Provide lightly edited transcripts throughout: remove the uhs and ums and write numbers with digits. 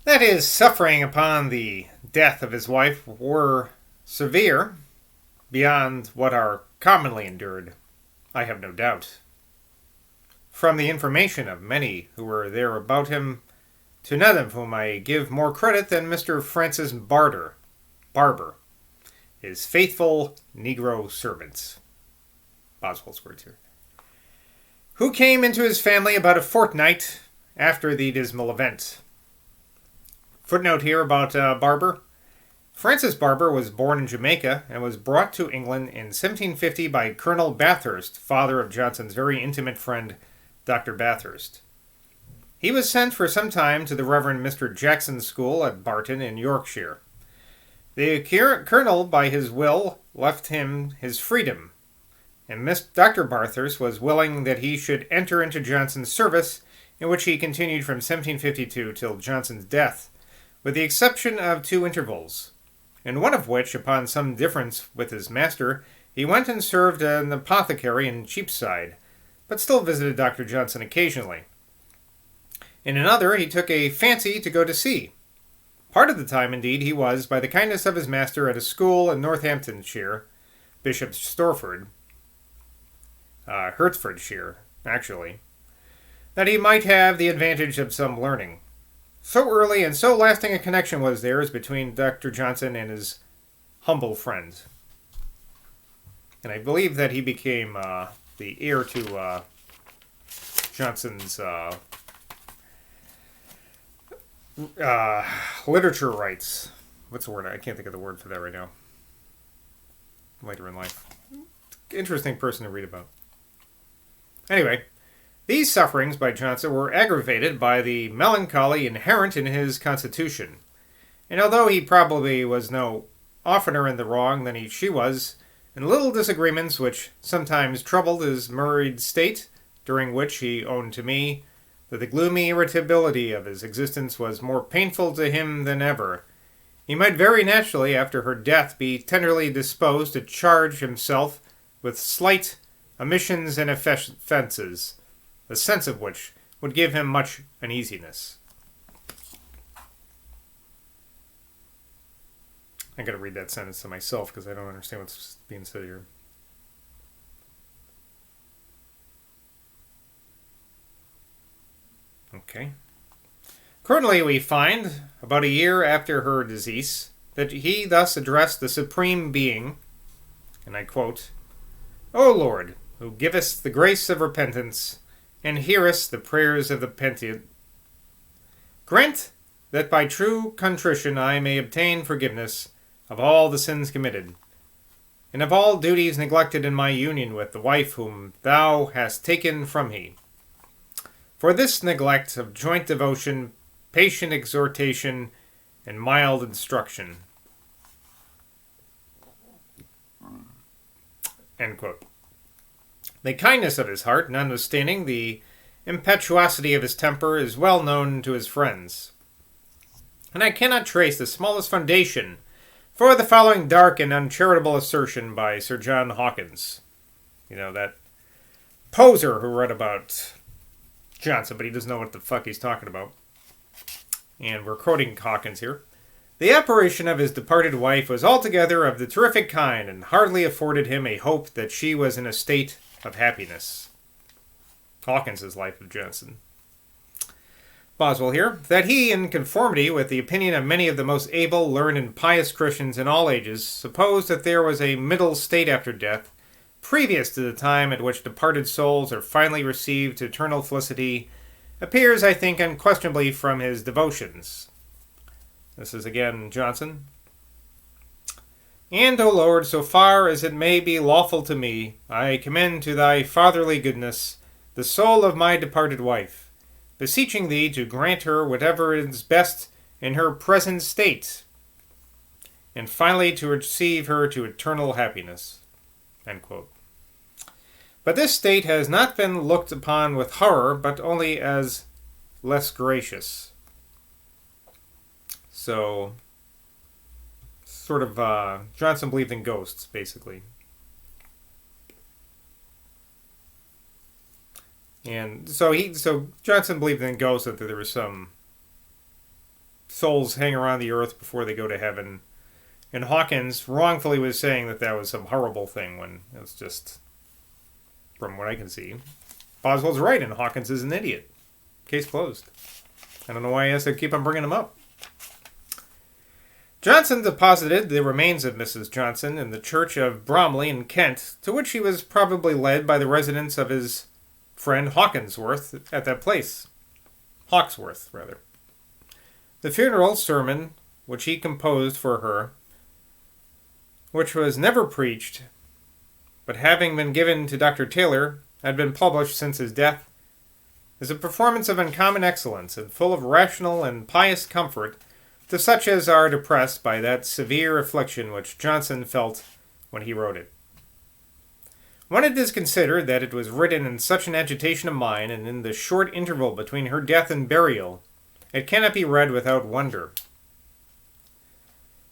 That his suffering upon the death of his wife were severe, beyond what are commonly endured, I have no doubt. From the information of many who were there about him, to none of whom I give more credit than Mr. Francis Barber, his faithful Negro servant. Boswell's words here. Who came into his family about a fortnight after the dismal event. Footnote here about Barber. Francis Barber was born in Jamaica and was brought to England in 1750 by Colonel Bathurst, father of Johnson's very intimate friend, Dr. Bathurst. He was sent for some time to the Reverend Mr. Jackson's school at Barton in Yorkshire. The colonel, by his will, left him his freedom, and Dr. Bathurst was willing that he should enter into Johnson's service, in which he continued from 1752 till Johnson's death, with the exception of 2 intervals, in one of which, upon some difference with his master, he went and served an apothecary in Cheapside, but still visited Dr. Johnson occasionally. In another, he took a fancy to go to sea. Part of the time, indeed, he was, by the kindness of his master, at a school in Northamptonshire, Bishop Stortford, Hertfordshire, actually, that he might have the advantage of some learning. So early and so lasting a connection was theirs between Dr. Johnson and his humble friend. And I believe that he became the heir to Johnson's literature rights. What's the word? I can't think of the word for that right now. Later in life. Interesting person to read about. Anyway, these sufferings by Johnson were aggravated by the melancholy inherent in his constitution. And although he probably was no oftener in the wrong than she was, in little disagreements which sometimes troubled his married state, during which he owned to me that the gloomy irritability of his existence was more painful to him than ever, he might very naturally, after her death, be tenderly disposed to charge himself with slight omissions and offences, the sense of which would give him much uneasiness. I gotta read that sentence to myself because I don't understand what's being said here. Okay. Currently, we find, about a year after her decease, that he thus addressed the Supreme Being, and I quote, O Lord, who givest the grace of repentance, and hearest the prayers of the penitent, grant that by true contrition I may obtain forgiveness of all the sins committed, and of all duties neglected in my union with the wife whom thou hast taken from me. For this neglect of joint devotion, patient exhortation, and mild instruction. End quote. The kindness of his heart, notwithstanding the impetuosity of his temper, is well known to his friends. And I cannot trace the smallest foundation for the following dark and uncharitable assertion by Sir John Hawkins. You know, that poser who wrote about Johnson, but he doesn't know what the fuck he's talking about. And we're quoting Hawkins here. The apparition of his departed wife was altogether of the terrific kind, and hardly afforded him a hope that she was in a state of happiness. Hawkins' Life of Johnson. Boswell here. That he, in conformity with the opinion of many of the most able, learned, and pious Christians in all ages, supposed that there was a middle state after death, previous to the time at which departed souls are finally received to eternal felicity, appears, I think, unquestionably from his devotions. This is again Johnson. And, O Lord, so far as it may be lawful to me, I commend to thy fatherly goodness the soul of my departed wife, beseeching thee to grant her whatever is best in her present state, and finally to receive her to eternal happiness. End quote. But this state has not been looked upon with horror, but only as less gracious. So, sort of, Johnson believed in ghosts, basically. And so Johnson believed in ghosts, that there was some souls hang around the earth before they go to heaven. And Hawkins wrongfully was saying that that was some horrible thing when it was just, from what I can see, Boswell's right and Hawkins is an idiot. Case closed. I don't know why he has to keep on bringing him up. Johnson deposited the remains of Mrs. Johnson in the church of Bromley in Kent, to which he was probably led by the residence of his friend Hawkinsworth at that place. Hawksworth, rather. The funeral sermon, which he composed for her, which was never preached, but having been given to Dr. Taylor, had been published since his death, is a performance of uncommon excellence and full of rational and pious comfort to such as are depressed by that severe affliction which Johnson felt when he wrote it. When it is considered that it was written in such an agitation of mind, and in the short interval between her death and burial, it cannot be read without wonder.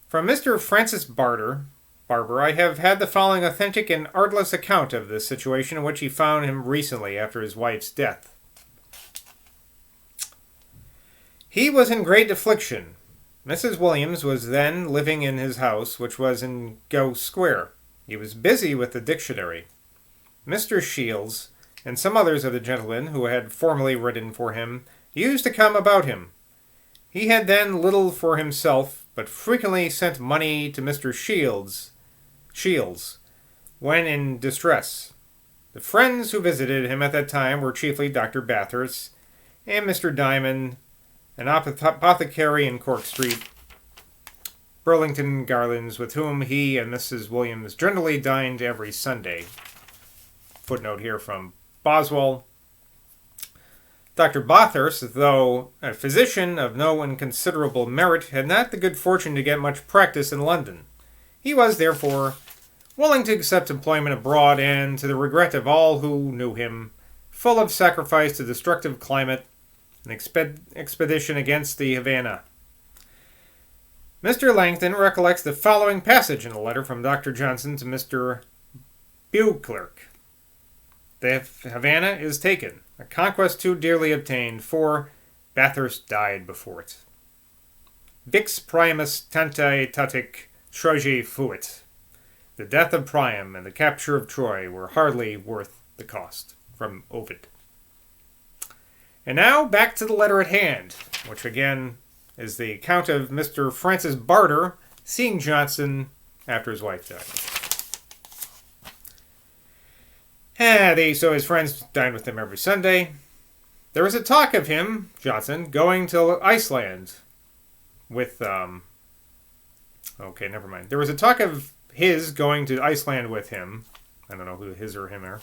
From Mr. Francis Barber, I have had the following authentic and artless account of the situation in which he found him recently after his wife's death. He was in great affliction. Mrs. Williams was then living in his house, which was in Gough Square. He was busy with the dictionary. Mr. Shields, and some others of the gentlemen who had formerly written for him, used to come about him. He had then little for himself, but frequently sent money to Mr. Shields, when in distress. The friends who visited him at that time were chiefly Dr. Bathurst and Mr. Diamond, an apothecary in Cork Street, Burlington Garlands, with whom he and Mrs. Williams generally dined every Sunday. Footnote here from Boswell. Dr. Bathurst, though a physician of no inconsiderable merit, had not the good fortune to get much practice in London. He was, therefore, willing to accept employment abroad, and, to the regret of all who knew him, full of sacrifice to destructive climate, an expedition against the Havana. Mr. Langston recollects the following passage in a letter from Dr. Johnson to Mr. Beau Clerk. The Havana is taken, a conquest too dearly obtained, for Bathurst died before it. Vix primus tantae tatic traje fuit. The death of Priam and the capture of Troy were hardly worth the cost. From Ovid. And now, back to the letter at hand, which again is the account of Mr. Francis Barber seeing Johnson after his wife died. So his friends dined with him every Sunday. There was a talk of him, Johnson, going to Iceland with, okay, never mind. There was a talk of his going to Iceland with him. I don't know who his or him are.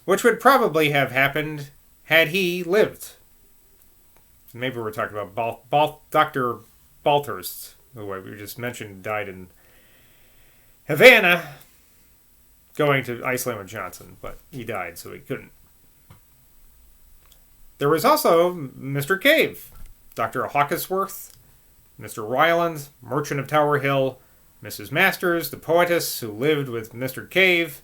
Which would probably have happened had he lived. Maybe we're talking about Dr. Balthurst, who we just mentioned died in Havana, going to Iceland with Johnson, but he died, so he couldn't. There was also Mr. Cave, Dr. Hawkesworth, Mr. Ryland, merchant of Tower Hill, Mrs. Masters, the poetess who lived with Mr. Cave,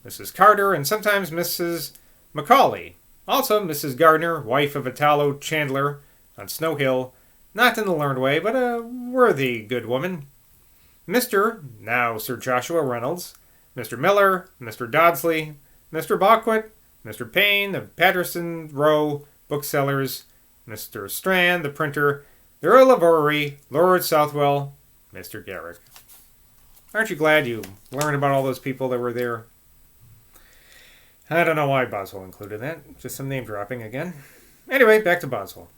Mrs. Carter, and sometimes Mrs. Macaulay. Also Mrs. Gardner, wife of a tallow chandler on Snow Hill, not in the learned way, but a worthy good woman. Mr., now Sir Joshua Reynolds, Mr. Miller, Mr. Dodsley, Mr. Bawquet, Mr. Payne of Patterson Row booksellers, Mr. Strand, the printer, the Earl of Orrery, Lord Southwell, Mr. Garrick. Aren't you glad you learned about all those people that were there? I don't know why Boswell included that. Just some name dropping again. Anyway, back to Boswell.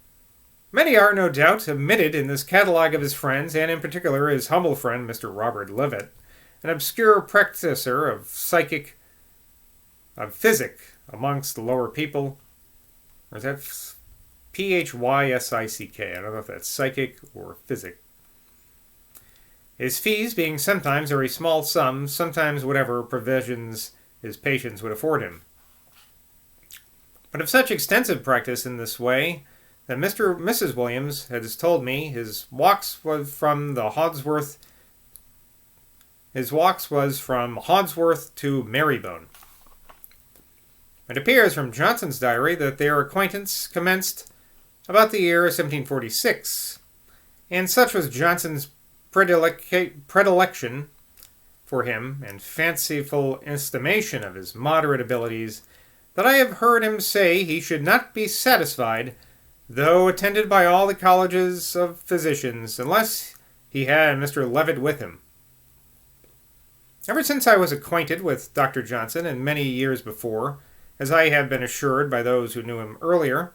Many are, no doubt, omitted in this catalogue of his friends, and in particular his humble friend, Mr. Robert Levitt, an obscure practitioner of physic amongst the lower people. Or is that Physick? I don't know if that's psychic or physic. His fees being sometimes very small sums, sometimes whatever provisions his patients would afford him. But of such extensive practice in this way that Mrs. Williams has told me his walks was from Hodsworth to Marybone. It appears from Johnson's diary that their acquaintance commenced about the year 1746, And such was Johnson's predilection for him and fanciful estimation of his moderate abilities that I have heard him say he should not be satisfied, though attended by all the colleges of physicians, unless he had Mr. Levitt with him. Ever since I was acquainted with Dr. Johnson, and many years before, as I have been assured by those who knew him earlier,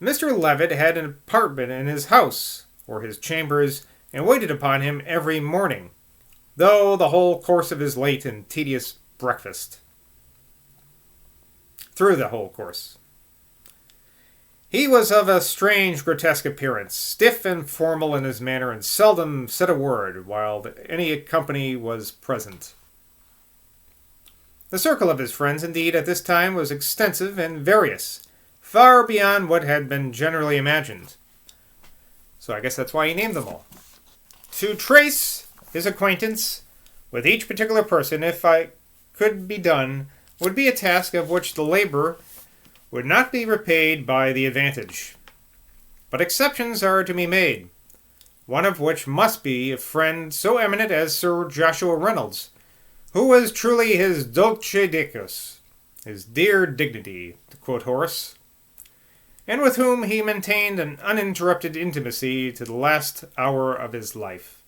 Mr. Levitt had an apartment in his house, or his chambers, and waited upon him every morning, though the whole course of his late and tedious breakfast. Through the whole course. He was of a strange, grotesque appearance, stiff and formal in his manner, and seldom said a word while any company was present. The circle of his friends, indeed, at this time was extensive and various, far beyond what had been generally imagined. So I guess that's why he named them all. To trace his acquaintance with each particular person, if I could be done, would be a task of which the labor would not be repaid by the advantage. But exceptions are to be made, one of which must be a friend so eminent as Sir Joshua Reynolds, who was truly his dulce decus, his dear dignity, to quote Horace, and with whom he maintained an uninterrupted intimacy to the last hour of his life.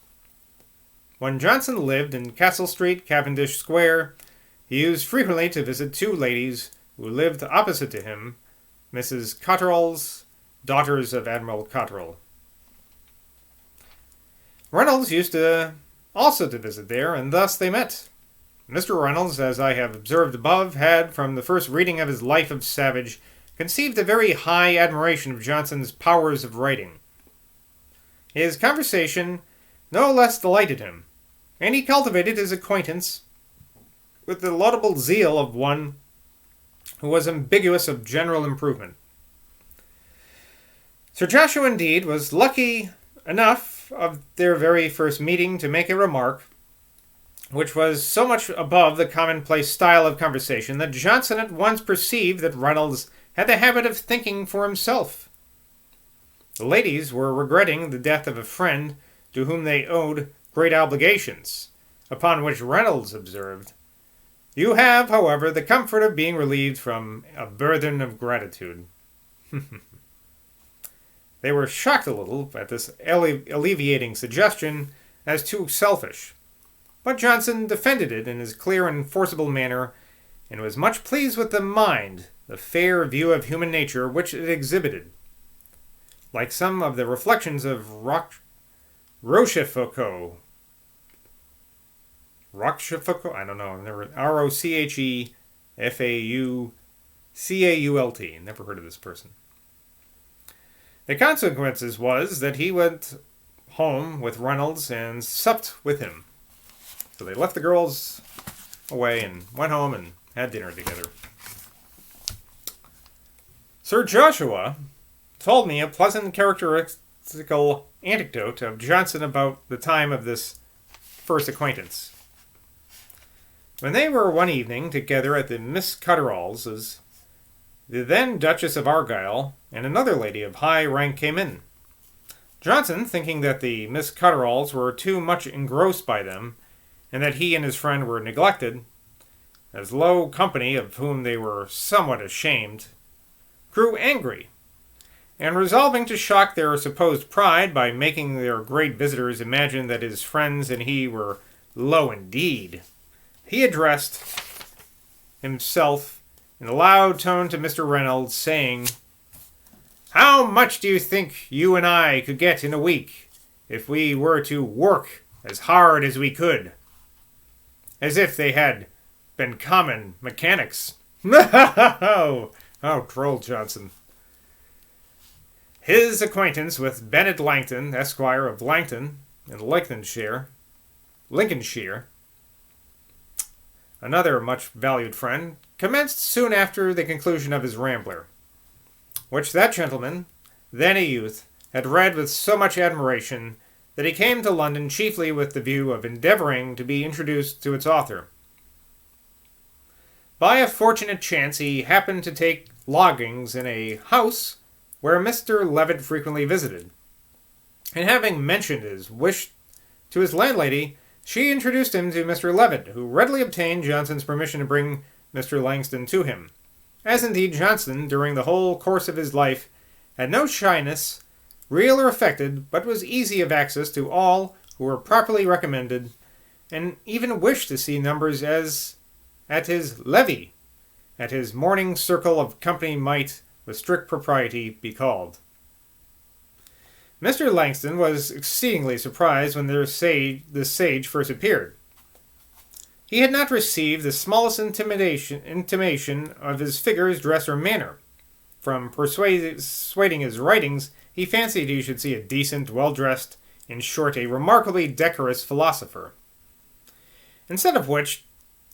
When Johnson lived in Castle Street, Cavendish Square, he used frequently to visit two ladies who lived opposite to him, Mrs. Cotterells, daughters of Admiral Cotterell. Reynolds used also to visit there, and thus they met. Mr. Reynolds, as I have observed above, had, from the first reading of his Life of Savage, conceived a very high admiration of Johnson's powers of writing. His conversation no less delighted him, and he cultivated his acquaintance with the laudable zeal of one who was ambiguous of general improvement. Sir Joshua, indeed, was lucky enough of their very first meeting to make a remark which was so much above the commonplace style of conversation that Johnson at once perceived that Reynolds had the habit of thinking for himself. The ladies were regretting the death of a friend to whom they owed great obligations, upon which Reynolds observed, "You have, however, the comfort of being relieved from a burden of gratitude." They were shocked a little at this alleviating suggestion as too selfish, but Johnson defended it in his clear and forcible manner, and was much pleased with the fair view of human nature which it exhibited. Like some of the reflections of Rochefoucauld, I don't know, Rochefaucault, never heard of this person. The consequences was that he went home with Reynolds and supped with him. So they left the girls away and went home and had dinner together. Sir Joshua told me a pleasant characteristical anecdote of Johnson about the time of this first acquaintance. When they were one evening together at the Miss Cotterells', the then Duchess of Argyle and another lady of high rank came in. Johnson, thinking that the Miss Cotterells were too much engrossed by them, and that he and his friend were neglected, as low company of whom they were somewhat ashamed, grew angry, and resolving to shock their supposed pride by making their great visitors imagine that his friends and he were low indeed, he addressed himself in a loud tone to Mr. Reynolds, saying, "How much do you think you and I could get in a week if we were to work as hard as we could?" As if they had been common mechanics. Oh, troll Johnson. His acquaintance with Bennett Langston, Esquire of Langton, in Lincolnshire, another much valued friend, commenced soon after the conclusion of his Rambler, which that gentleman, then a youth, had read with so much admiration that he came to London chiefly with the view of endeavouring to be introduced to its author. By a fortunate chance he happened to take lodgings in a house where Mr. Levitt frequently visited. and having mentioned his wish to his landlady, she introduced him to Mr. Levitt, who readily obtained Johnson's permission to bring Mr. Langston to him. As indeed Johnson, during the whole course of his life, had no shyness, real or affected, but was easy of access to all who were properly recommended, and even wished to see numbers as at his levee, at his morning circle of company might, with strict propriety, be called. Mr. Langston was exceedingly surprised when the sage first appeared. He had not received the smallest intimation of his figure, dress, or manner. From persuading his writings, he fancied he should see a decent, well-dressed, in short, a remarkably decorous philosopher. Instead of which,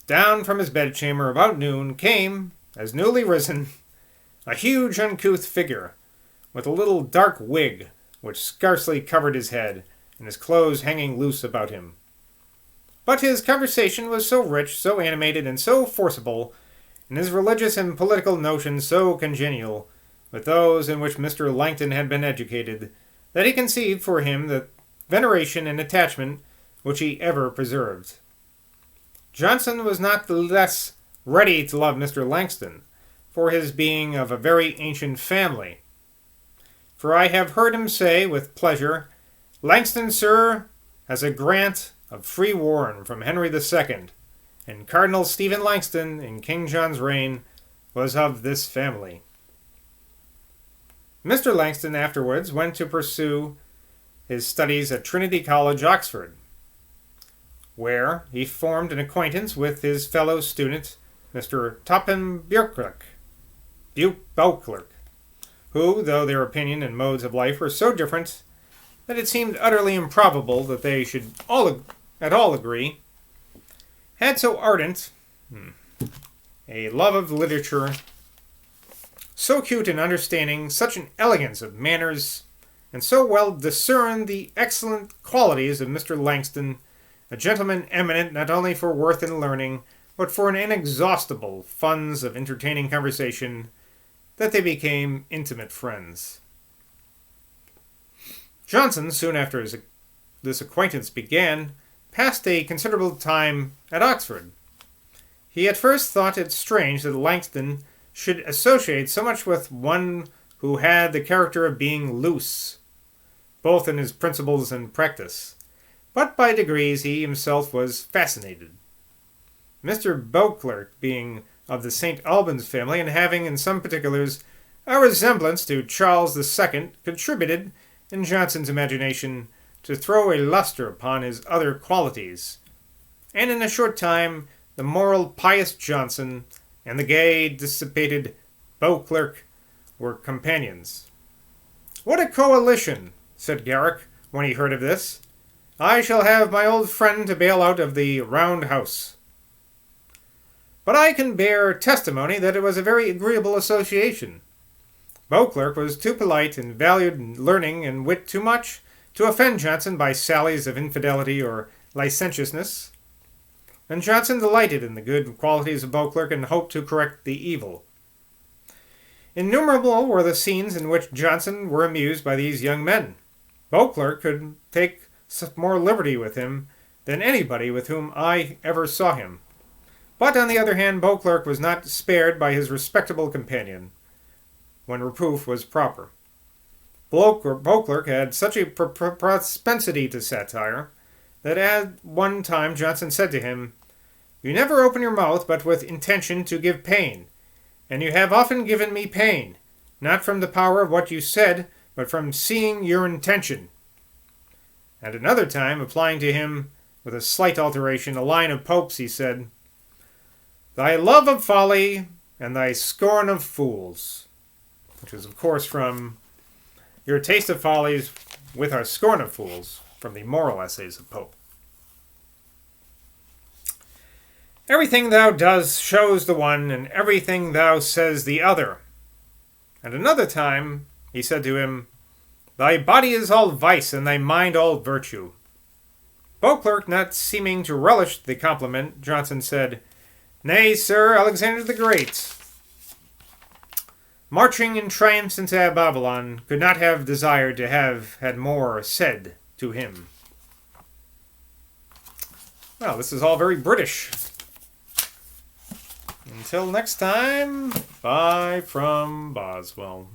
down from his bedchamber about noon came, as newly risen, a huge uncouth figure, with a little dark wig, which scarcely covered his head, and his clothes hanging loose about him. But his conversation was so rich, so animated, and so forcible, and his religious and political notions so congenial with those in which Mr. Langton had been educated, that he conceived for him the veneration and attachment which he ever preserved. Johnson was not the less ready to love Mr. Langston, for his being of a very ancient family. For I have heard him say with pleasure, "Langston, sir, has a grant of free warren from Henry II, and Cardinal Stephen Langston, in King John's reign, was of this family." Mr. Langston afterwards went to pursue his studies at Trinity College, Oxford, where he formed an acquaintance with his fellow student, Mr. Topham Beau Clerk, who, though their opinion and modes of life were so different that it seemed utterly improbable that they should at all agree, had so ardent a love of literature, so acute in understanding, such an elegance of manners, and so well discerned the excellent qualities of Mr. Langston, a gentleman eminent not only for worth and learning, but for an inexhaustible funds of entertaining conversation, that they became intimate friends. Johnson, soon after this acquaintance began, passed a considerable time at Oxford. He at first thought it strange that Langston should associate so much with one who had the character of being loose, both in his principles and practice, but by degrees he himself was fascinated. Mr. Beau Clerk, being of the St. Albans family, and having in some particulars a resemblance to Charles II, contributed, in Johnson's imagination, to throw a lustre upon his other qualities, and in a short time the moral pious Johnson and the gay dissipated Beau Clerk were companions. "What a coalition!" said Garrick, when he heard of this. "I shall have my old friend to bail out of the round house." But I can bear testimony that it was a very agreeable association. Beau Clerk was too polite and valued learning and wit too much to offend Johnson by sallies of infidelity or licentiousness, and Johnson delighted in the good qualities of Beau Clerk and hoped to correct the evil. Innumerable were the scenes in which Johnson were amused by these young men. Beau Clerk could take more liberty with him than anybody with whom I ever saw him. But, on the other hand, Beau Clerk was not spared by his respectable companion, when reproof was proper. Beau Clerk had such a propensity to satire, that at one time Johnson said to him, "You never open your mouth but with intention to give pain, and you have often given me pain, not from the power of what you said, but from seeing your intention." At another time, applying to him, with a slight alteration, a line of Pope's, he said, "Thy love of folly, and thy scorn of fools," which is, of course, from "Your taste of follies with our scorn of fools," from the moral essays of Pope. "Everything thou does shows the one, and everything thou says the other." At another time, he said to him, "Thy body is all vice, and thy mind all virtue." Beau Clerk not seeming to relish the compliment, Johnson said, "Nay, sir, Alexander the Great marching in triumph into Babylon, could not have desired to have had more said to him. Well, this is all very British. Until next time, bye from Boswell.